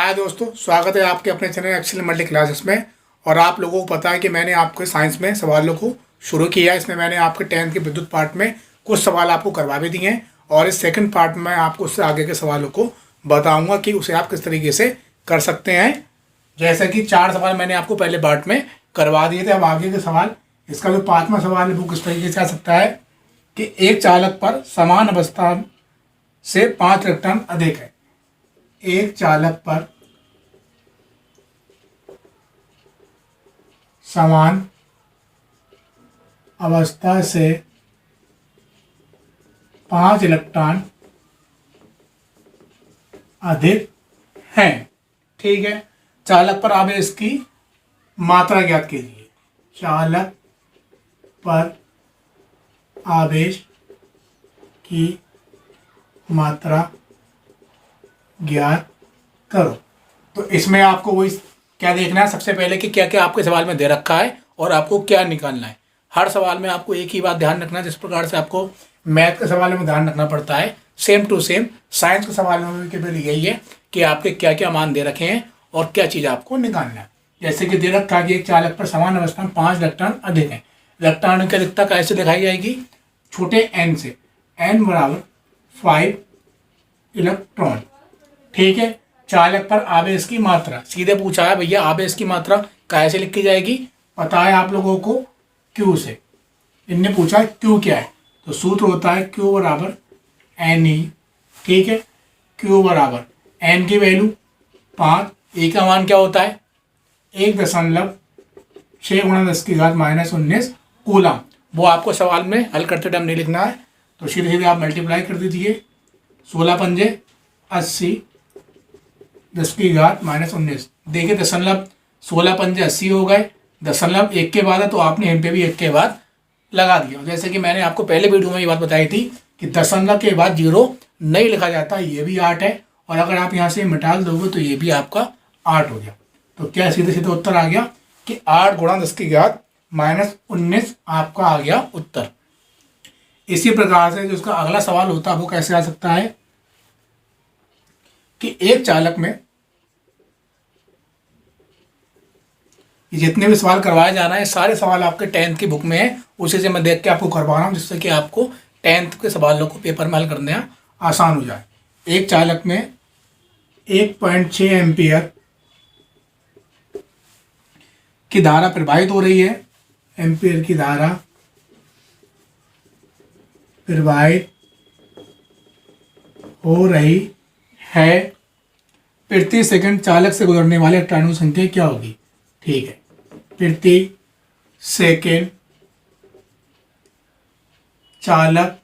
हाय दोस्तों, स्वागत है आपके अपने चैनल एक्सेल मल्टी क्लासेस में। और आप लोगों को पता है कि मैंने आपके साइंस में सवालों को शुरू किया। इसमें मैंने आपके 10th के विद्युत पार्ट में कुछ सवाल आपको करवा भी दिए हैं और इस सेकंड पार्ट में आपको उससे आगे के सवालों को बताऊंगा कि उसे आप किस तरीके से कर सकते हैं। जैसे कि 4 सवाल मैंने आपको पहले पार्ट में करवा दिए थे। अब आगे के सवाल, इसका जो 5वां सवाल है वो किस तरीके से आ सकता है कि एक चालक पर समान अवस्था से 5 इलेक्ट्रॉन अधिक है। एक चालक पर समान अवस्था से 5 इलेक्ट्रॉन अधिक हैं। ठीक है, चालक पर आवेश की मात्रा ज्ञात कीजिए। चालक पर आवेश की मात्रा ज्ञात करो। तो इसमें आपको वही क्या देखना है, सबसे पहले कि क्या क्या आपके सवाल में दे रखा है और आपको क्या निकालना है। हर सवाल में आपको एक ही बात ध्यान रखना है, जिस प्रकार से आपको मैथ के सवाल में ध्यान रखना पड़ता है, सेम टू सेम साइंस के सवाल में भी केवल यही है कि आपके क्या क्या मान दे रखे हैं और क्या चीज़ आपको निकालना है। जैसे कि दे रखा है कि एक चालक पर समान अवस्था में 5 इलेक्ट्रॉन अधिक है। इलेक्ट्रॉन की अधिकता कैसे दिखाई जाएगी? छोटे n से, n बराबर 5 इलेक्ट्रॉन। ठीक है, चालक पर आवेश की मात्रा सीधे पूछा है भैया, आवेश की मात्रा कैसे लिखी जाएगी? पता है आप लोगों को, Q से। इनने पूछा है Q क्या है, तो सूत्र होता है Q बराबर NE। ठीक है, Q बराबर N की वैल्यू 5, E का मान क्या होता है 1.6 × 10⁻⁻19 कूलम। वो आपको सवाल में हल करते टाइम नहीं लिखना है, तो सीधे सीधे आप मल्टीप्लाई कर दीजिए। 16 पंजे 80 10⁻⁻19। देखिए 16 पंजे 80 हो गए, 1 के बाद है तो आपने यहाँ पे भी 1 के बाद लगा दिया। जैसे कि मैंने आपको पहले वीडियो में ये बात बताई थी कि दशमलव के बाद 0 नहीं लिखा जाता। ये भी 8 है और अगर आप यहाँ से मिटा दोगे तो ये भी आपका 8 हो गया। तो क्या सीधे सीधे उत्तर आ गया कि 8 × 10⁻⁻19 आपका आ गया उत्तर। इसी प्रकार से जो उसका अगला सवाल होता है वो कैसे आ सकता है कि एक चालक में, जितने भी सवाल करवाए जाना है सारे सवाल आपके 10th की बुक में है, उसी से मैं देख के आपको करवा रहा हूँ, जिससे कि आपको 10th के सवालों को पेपर में हल करने आसान हो जाए। एक चालक में 1.6 एम्पियर की धारा प्रवाहित हो रही है। एम्पियर की धारा प्रवाहित हो रही है। प्रति सेकंड चालक से गुजरने वाले इलेक्ट्रॉनों की संख्या क्या होगी? ठीक है, प्रति सेकंड चालक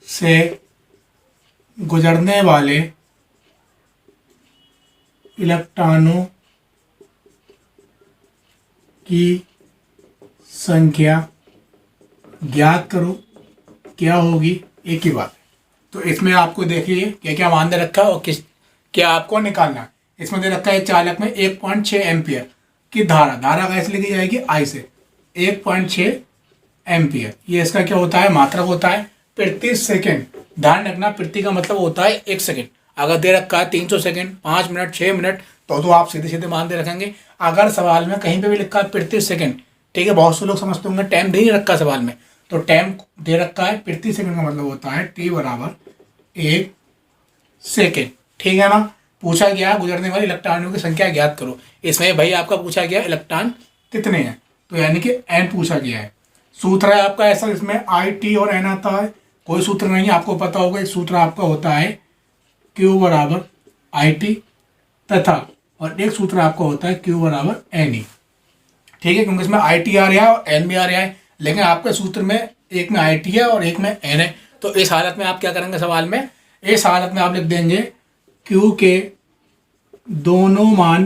से गुजरने वाले इलेक्ट्रॉनों की संख्या ज्ञात करो। क्या होगी? एक ही बात है। तो इसमें आपको देखिए क्या क्या मान दे रखा है और क्या आपको निकालना है। इसमें दे रखा है चालक में 1.6 एम्पियर की धारा कैसे लिखी जाएगी? I से 1.6 एम्पियर, ये इसका क्या होता है? मात्रक होता है। प्रति सेकंड, ध्यान रखना प्रति का मतलब होता है 1 सेकंड। अगर दे रखा है 300 सेकंड, 5 मिनट, 6 मिनट, तो आप सीधे सीधे मान दे रखेंगे। अगर सवाल में कहीं पे भी लिखा है प्रति सेकंड, ठीक है, बहुत से लोग समझते होंगे टाइम नहीं रखा सवाल में, तो टाइम दे रखा है प्रति सेकंड का मतलब होता है T बराबर 1 सेकंड। ठीक है ना। पूछा गया गुजरने वाले इलेक्ट्रॉनों की संख्या ज्ञात करो। इसमें भाई आपका पूछा गया इलेक्ट्रॉन कितने हैं, तो यानी कि n पूछा गया है। सूत्र है आपका ऐसा, इसमें I, T और n आता है। कोई सूत्र नहीं है, आपको पता होगा। एक सूत्र आपका होता है Q बराबर IT तथा और एक सूत्र आपका होता है Q बराबर NE। ठीक है, क्योंकि इसमें IT आ रहा है और n भी आ रहा है, लेकिन आपके सूत्र में एक में IT है और एक में n है। तो इस हालत में आप क्या करेंगे सवाल में? इस हालत में आप लिख देंगे Q के दोनों मान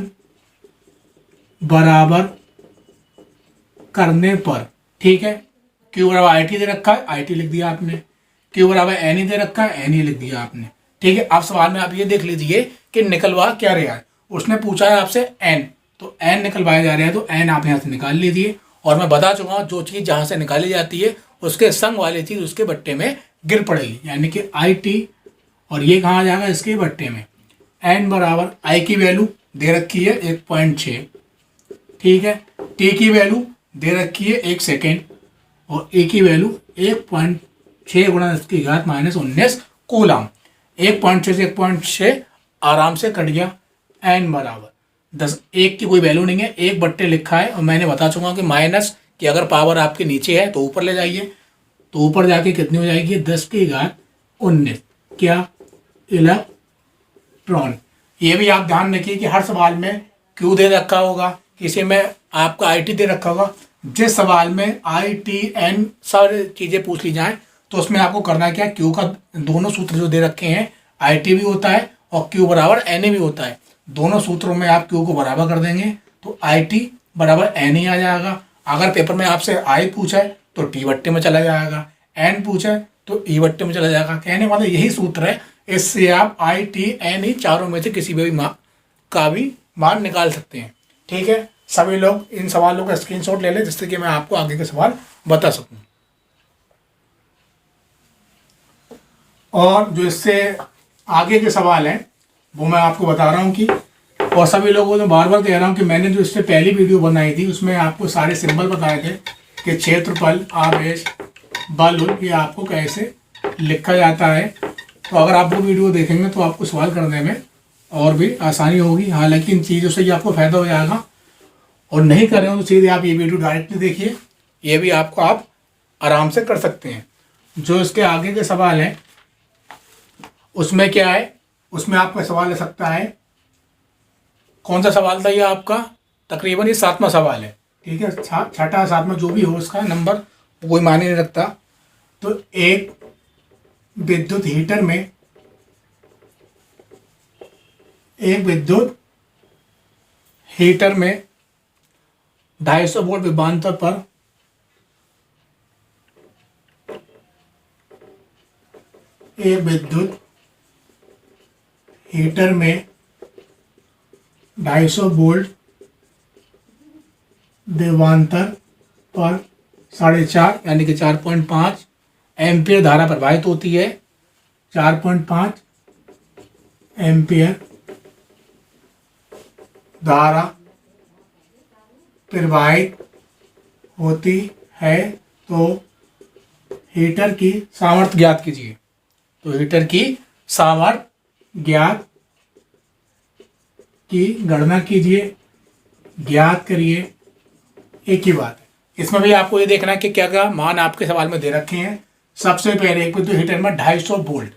बराबर करने पर। ठीक है, Q बराबर IT दे रखा है, IT लिख दिया आपने। Q बराबर NE दे रखा है, NE लिख दिया आपने। ठीक है, अब सवाल में आप ये देख लीजिए कि निकलवा क्या रहा है। उसने पूछा है आपसे n, तो n निकलवाया जा रहा है, तो n आप यहाँ से निकाल लीजिए। और मैं बता चुका हूँ जो चीज़ जहाँ से निकाली जाती है उसके संग वाली चीज़ उसके बट्टे में गिर पड़ेगी, यानी कि IT और ये कहाँ जाएगा? इसके बट्टे में। एन बराबर आई की वैल्यू दे रखी है 1.6, ठीक है। टी की वैल्यू दे रखी है 1 सेकेंड और ए की वैल्यू 1.6 गुणा 10⁻⁻19 कूलम। 1.6 से 1.6 आराम से कट गया। एन बराबर 10, एक की कोई वैल्यू नहीं है, 1/, लिखा है और मैंने बता चुका हूँ कि माइनस कि अगर पावर आपके नीचे है तो ऊपर ले जाइए, तो ऊपर जाके कितनी हो जाएगी 10⁻19 क्या इलेक्ट्रॉन। ये भी आप ध्यान रखिए कि हर सवाल में क्यू दे रखा होगा, किसी में आपका आई टी दे रखा होगा। जिस सवाल में आई टी एन सारी चीज़ें पूछ ली जाए तो उसमें आपको करना क्या, क्यू का दोनों सूत्र जो दे रखे हैं आई टी भी होता है और क्यू बराबर एन ए भी होता है। दोनों सूत्रों में आप क्यू को बराबर कर देंगे तो आई टी बराबर एन ही आ जाएगा। अगर पेपर में आपसे आई पूछा है तो टी बट्टे में चला जाएगा, एन पूछा है तो ई बट्टे में चला जाएगा। कहने वाला यही सूत्र है, इससे आप आई टी एन ई चारों में से किसी भी मान निकाल सकते हैं, ठीक है। सभी लोग इन सवालों का स्क्रीनशॉट ले लें जिससे कि मैं आपको आगे के सवाल बता सकूं। और जो इससे आगे के सवाल हैं वो मैं आपको बता रहा हूं कि, और सभी लोगों को बार बार कह रहा हूं कि मैंने जो इससे पहली वीडियो बनाई थी उसमें आपको सारे सिंबल बताए थे कि क्षेत्रफल, आवेश, बल ये आपको कैसे लिखा जाता है। तो अगर आप वो वीडियो देखेंगे तो आपको सवाल करने में और भी आसानी होगी। हालांकि इन चीज़ों से ही आपको फायदा हो जाएगा, और नहीं कर रहे हो तो सीधे आप ये वीडियो डायरेक्टली देखिए, ये भी आपको आप आराम से कर सकते हैं। जो इसके आगे के सवाल हैं उसमें क्या है, उसमें आपका सवाल आ सकता है, कौन सा सवाल था ये आपका, तकरीबन ये 7वां सवाल है, ठीक है। 6ठा 7वां जो भी हो उसका नंबर कोई मायने नहीं रखता। तो एक विद्युत हीटर में, एक विद्युत हीटर में 250 वोल्ट विभवांतर पर एक विद्युत हीटर में 250 वोल्ट विभवांतर पर 4.5 यानी कि 4.5 एम्पियर धारा प्रवाहित होती है। 4.5 एम्पियर धारा प्रवाहित होती है। तो हीटर की सामर्थ्य ज्ञात कीजिए। तो हीटर की सामर्थ्य ज्ञात की गणना कीजिए, ज्ञात करिए, एक ही बात है। इसमें भी आपको ये देखना है कि क्या क्या मान आपके सवाल में दे रखे हैं। सबसे पहले एक विद्युत हीटर में 250 वोल्ट,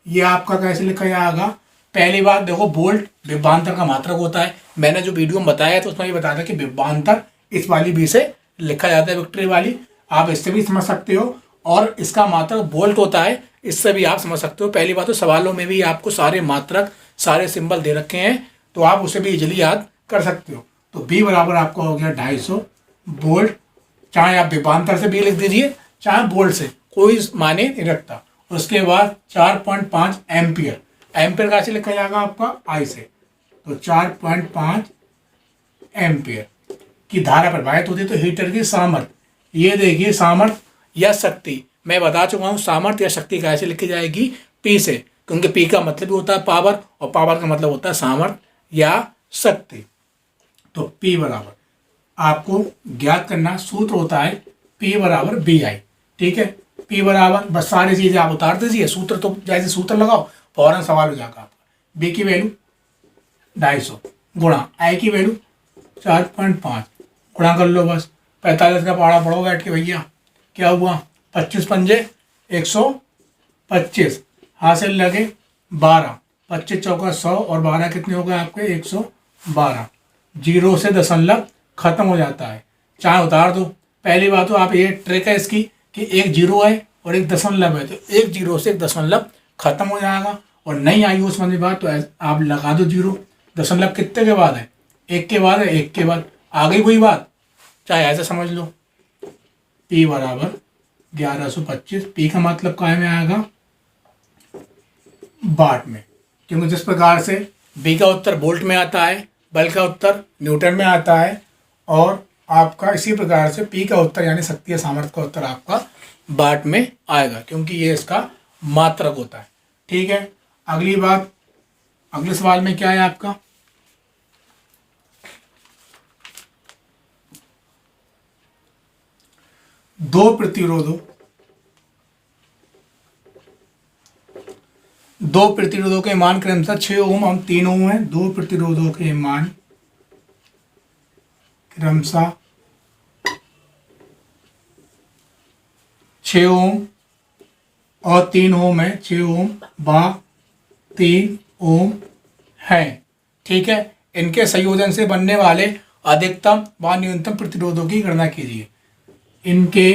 ये आपका कैसे लिखा जाएगा। पहली बात देखो, वोल्ट विभवांतर का मात्रक होता है। मैंने जो वीडियो में बताया तो उसमें ये बताया था कि विभवांतर इस वाली बी से लिखा जाता है, विक्ट्री वाली, आप इससे भी समझ सकते हो। और इसका मात्रक वोल्ट होता है, इससे भी आप समझ सकते हो। पहली बात तो सवालों में भी आपको सारे मात्रक, सारे सिंबल दे रखे हैं तो आप उसे भी इजीली याद कर सकते हो। तो बी बराबर आपका हो गया 250 वोल्ट, चाहे आप विभवांतर से भी लिख दीजिए चाहे वोल्ट से, कोई माने नहीं रखता। उसके बाद 4.5 एम्पियर, एम्पियर कैसे लिखा जाएगा आपका आई से। तो 4.5 एम्पियर की धारा प्रवाहित होती है। तो हीटर की सामर्थ्य, ये देखिए सामर्थ्य या शक्ति, मैं बता चुका हूँ सामर्थ्य या शक्ति कैसे लिखी जाएगी, पी से, क्योंकि पी का मतलब भी होता है पावर और पावर का मतलब होता है सामर्थ्य या शक्ति। तो पी बराबर आपको ज्ञात करना, सूत्र होता है पी बराबर बी आई, ठीक है। पी बराबर बस सारी चीजें आप उतार दीजिए, सूत्र तो जैसे सूत्र लगाओ फौरन सवाल हो जाएगा आपका। बी की वैल्यू 250 गुणा आई की वैल्यू 4.5 गुणा कर लो, बस 45 का पहाड़ा पढ़ो बैठ के भैया। क्या हुआ, 25 पंजे 125, हासिल लगे 12, 25 चौका 100 और 12 कितने हो गए आपके 112। जीरो से दशमलव खत्म हो जाता है, चाहे उतार दो। पहली बात तो आप, ये ट्रिक है इसकी कि एक जीरो है और एक दशमलव है, तो एक जीरो से एक दशमलव खत्म हो जाएगा। और नहीं आई हो समझ में बात तो आप लगा दो जीरो, दशमलव कितने के बाद है, एक के बाद है, एक के बाद आ गई वही बात, चाहे ऐसा समझ लो। पी बराबर 1125, पी का मतलब काय में आएगा, वाट में, क्योंकि जिस प्रकार से बी का उत्तर वोल्ट में आता है, बल का उत्तर न्यूटन में आता है, और आपका इसी प्रकार से पी का उत्तर यानी शक्ति या सामर्थ्य का उत्तर आपका वाट में आएगा, क्योंकि ये इसका मात्रक होता है, ठीक है। अगली बात, अगले सवाल में क्या है आपका, दो प्रतिरोधों के मान क्रमशः 6 ओम और 3 ओम है। दो प्रतिरोधों के मान क्रमशः 6 ओम और 3 ओम है। 6 ओम व 3 ओम है। ठीक है, इनके संयोजन से बनने वाले अधिकतम व न्यूनतम प्रतिरोधों की गणना कीजिए। इनके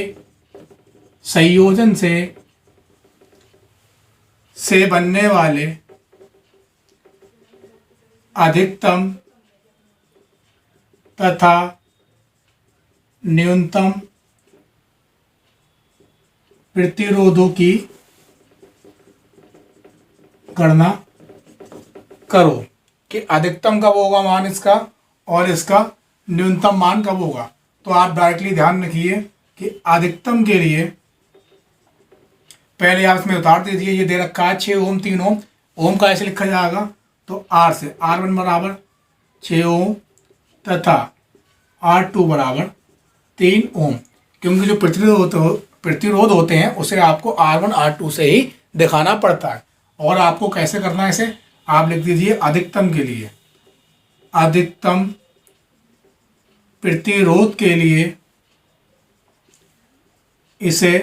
संयोजन से बनने वाले अधिकतम तथा न्यूनतम प्रतिरोधों की गणना करो कि अधिकतम कब होगा मान इसका और इसका न्यूनतम मान कब होगा। तो आप डायरेक्टली ध्यान रखिए कि अधिकतम के लिए पहले आप इसमें उतार दीजिए। ये दे रखा है 6 ओम 3 ओम। ओम का ऐसे लिखा जाएगा तो R से R1 बराबर 6 ओम तथा R2 बराबर 3 ओम, क्योंकि जो प्रतिरोध होते हैं उसे आपको R1 R2 से ही दिखाना पड़ता है। और आपको कैसे करना है इसे, आप लिख दीजिए अधिकतम के लिए, अधिकतम प्रतिरोध के लिए इसे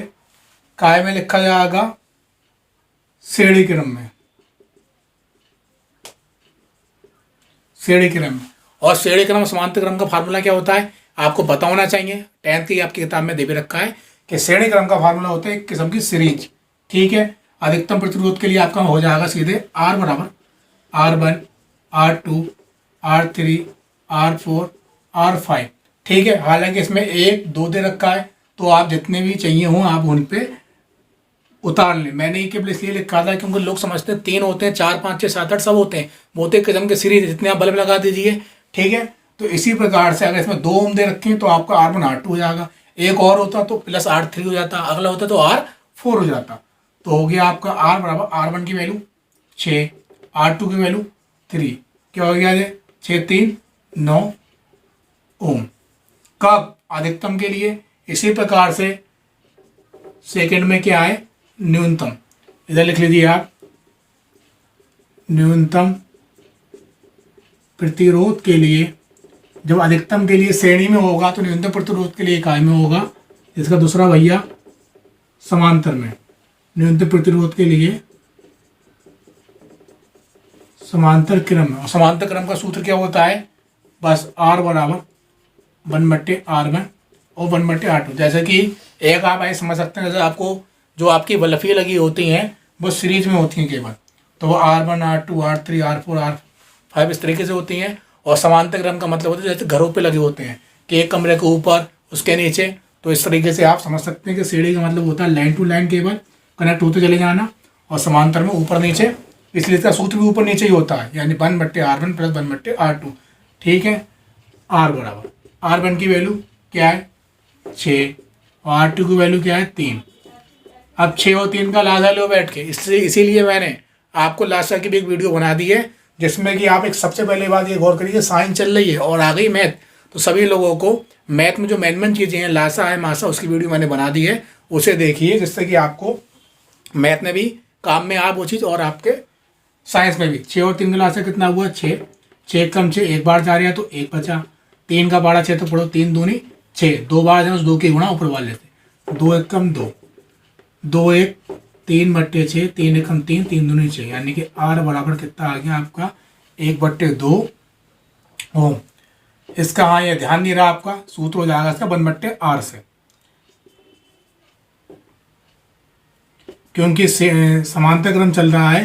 काय में लिखा जाएगा, श्रेणी क्रम में, श्रेणी क्रम में। और श्रेणी क्रम समांतर क्रम का फार्मूला क्या होता है आपको पता होना चाहिए, 10th की आपकी किताब में दे भी रखा है कि श्रेणी क्रम का फार्मूला होता है एक किस्म की सीरीज। ठीक है, अधिकतम प्रतिरोध के लिए आपका हो जाएगा सीधे R बराबर R1 R2 R3 R4 R5। ठीक है, हालांकि इसमें 1 2 दे रखा है तो आप जितने भी चाहिए हों आप उन पे उतार लें। मैंने ये केवल इसलिए लिखा था क्योंकि लोग समझते हैं 3 होते हैं, 4 5 6 7 8 सब होते हैं, वो तो एक किस्म के सीरीज जितने आप बल्ब लगा दीजिए। ठीक है, तो इसी प्रकार से अगर इसमें 2 ओम दे रखे हैं तो आपका R1 R2 हो जाएगा, एक और होता तो प्लस R3 हो जाता, अगला होता तो R4 हो जाता। तो हो गया आपका R बराबर R1 की वैल्यू 6, R2 की वैल्यू 3, क्या हो गया ये 6 3 9 ओम। कब, अधिकतम के लिए। इसी प्रकार से सेकंड में क्या है, न्यूनतम, इधर लिख लीजिए आप, न्यूनतम प्रतिरोध के लिए जब अधिकतम के लिए श्रेणी में होगा तो न्यूनतम प्रतिरोध के लिए इकाई में होगा, इसका दूसरा भैया समांतर में। न्यूनतम प्रतिरोध के लिए समांतर क्रम में, और समांतर क्रम का सूत्र क्या होता है, बस R बराबर 1/R1 और 1/R2। जैसे कि एक आप ऐसे समझ सकते हैं, जैसे आपको जो आपकी बल्फियाँ लगी होती हैं वो सीरीज में होती हैं केवल, तो वो R1 R2 R3 R4 R5 इस तरीके से होती हैं। और समांतर क्रम का मतलब होता है जैसे घरों पे लगे होते हैं कि एक कमरे के ऊपर उसके नीचे, तो इस तरीके से आप समझ सकते हैं कि सीढ़ी का मतलब होता है line to line cable connect होते चले जाना, और समांतर में ऊपर नीचे, इसलिए इसका सूत्र भी ऊपर नीचे ही होता है, यानी 1/R1 प्लस 1/R2। ठीक है, R बराबर R1 की वैल्यू क्या है 6 और R2 की वैल्यू क्या है 3। अब 6 और 3 का लाजा लो बैठ के, इसलिए इसीलिए मैंने आपको लाशा की भी एक वीडियो बना दी है जिसमें कि आप एक सबसे पहले बात ये गौर करिए, साइंस चल रही है और आ गई मैथ, तो सभी लोगों को मैथ में जो मेन चीज़ें हैं लाशा है मासा, उसकी वीडियो मैंने बना दी है, उसे देखिए, जिससे कि आपको मैथ में भी काम में आ वो चीज़ और आपके साइंस में भी। 6 और 3 का लाशा कितना हुआ 6, 6 कम 6 एक बार जा रहा है तो 1 बचा, 3 का बाड़ा 6 तो पढ़ो 3 दूनी 6, 2 बार जाए उस 2 के गुणा ऊपर वाले लेते, 2 1 कम 2, 2 1 3/6, 3 1 कम 3, 3 दूनी 6, यानी कि R बराबर कितना आ गया आपका 1/2 ओम। इसका हाँ ये ध्यान नहीं रहा आपका, सूत्र हो जाएगा इसका 1/R से, क्योंकि समांतर क्रम चल रहा है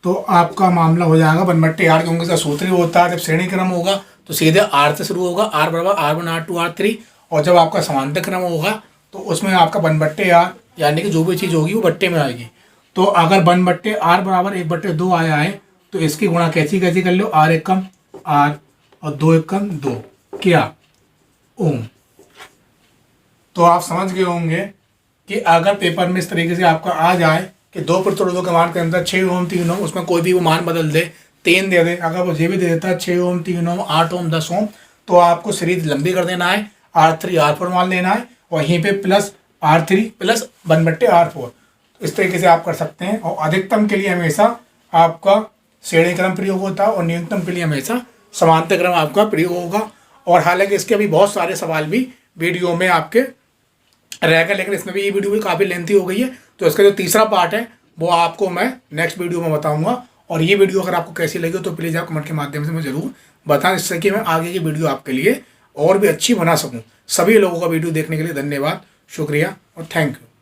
तो आपका मामला हो जाएगा 1/R, क्योंकि इसका सूत्र ही होता है जब श्रेणी क्रम होगा तो सीधे R से शुरू होगा, R बराबर R1 R2 R3, और जब आपका समांतर क्रम होगा तो उसमें आपका 1/R, यानी कि जो भी चीज़ होगी वो बट्टे में आएगी। तो अगर 1/R बराबर 1/2 आया है तो इसकी गुणा कैसी कैसी कर लो, R 1 कम R और 2 1 कम 2 क्या ओम। तो आप समझ गए होंगे कि अगर पेपर में इस तरीके से आपका आ जाए कि दो प्रतिरोधों के मान के अंदर 6 ओम 3 ओम, उसमें कोई भी वो मान बदल दे 3 दे दे, अगर वो ये भी दे देता है 6 ओम 3 ओम 8 ओम 10 ओम, तो आपको सीरीज लंबी कर देना है, R3 R4 मान लेना है, और यहीं पे प्लस R3 प्लस 1/R4, इस तरीके से आप कर सकते हैं। और अधिकतम के लिए हमेशा आपका श्रेणी क्रम प्रयोग होता है और न्यूनतम के लिए हमेशा समांतर क्रम आपका प्रयोग होगा। और हालांकि इसके अभी बहुत सारे सवाल भी वीडियो में आपके रहेगा, लेकिन इसमें भी ये वीडियो भी काफ़ी लेंथी हो गई है, तो इसका जो तीसरा पार्ट है वो आपको मैं नेक्स्ट वीडियो में बताऊंगा। और ये वीडियो अगर आपको कैसी लगी तो प्लीज़ आप कमेंट के माध्यम से मुझे ज़रूर बताएं, जिससे कि मैं आगे की वीडियो आपके लिए और भी अच्छी बना सकूं। सभी लोगों का वीडियो देखने के लिए धन्यवाद, शुक्रिया और थैंक यू।